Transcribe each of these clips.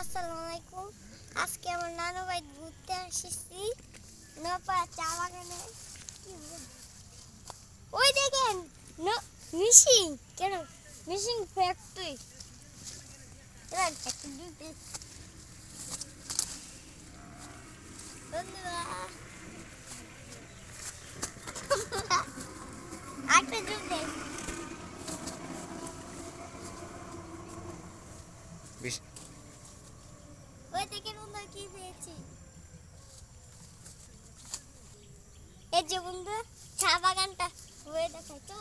আসসালামু আলাইকুম। আজকে আমার নানু বাড়ি ঘুরতে এসেছি। নপা চা বাগানে ওই দেখেন মিশিং কেন মিশিং ফ্যাক্টরি বন্ধুরা একটা ডুব দেয় ওই দেখেন বন্ধু কি পেয়েছি। এই যে বন্ধু চা বাগানটা ওই দেখাই তো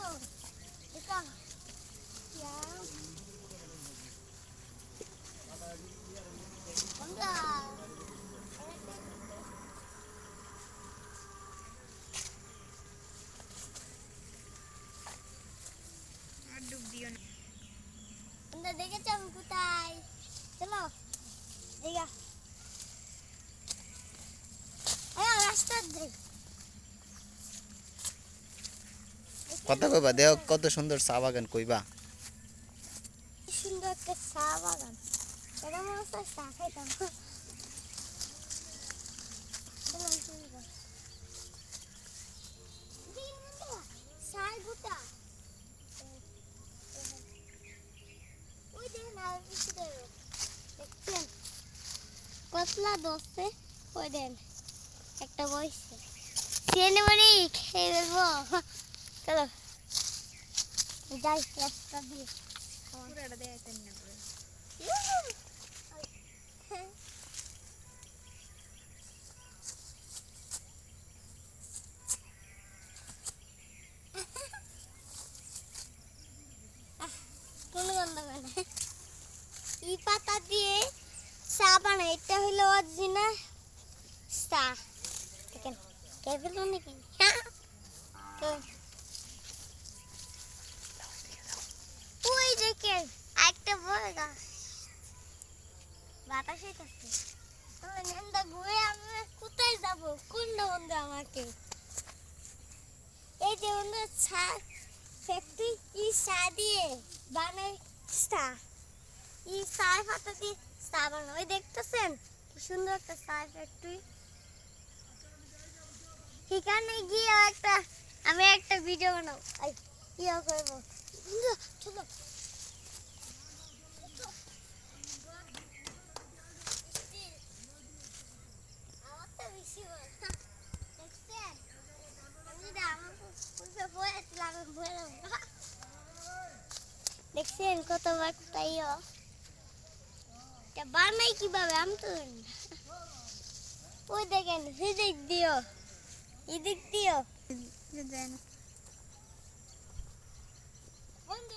দেখো দেখেছো আমি কোথায় চলো দেখা রাস্তা কথা কইবা দেখ কত সুন্দর চা বাগান কইবা সুন্দর একটা চা বাগান এটা মনে হচ্ছে চা খাইতাম কতলা দোষে ওই দেন একটা বইছে চেনে মানে খেয়ে ফেলবো চলো যাই রাস্তা দিয়ে পুরাটা দেখাইতেন না করে কোন গন্ধ করে ই পাতা দিয়ে চা বানায় এটা হলো অরিজিনাল চা দেখেন কেবল নাকি ওই দেখেন একটা বড় গাছ বাতাস হইতেছে তবে নেন্দা ঘুরে আমরা কোথায় যাব কোন বন্ধু আমাকে এই যে বন্ধু চা ফ্যাক্টরি ই চা দিয়ে বানায় চা ই চা পাতা দিয়ে চা বানায় ওই দেখতেছেন কি সুন্দর একটা চা ফ্যাক্টরি সেখানে গিয়ে আমি একটা ভিডিও বানাবো কি করবো চলো দেখছেন কত বার্তাইও বানাই কিভাবে আমি তো ওই দেখেন এদিক দিও এদিক দিও বন্ধু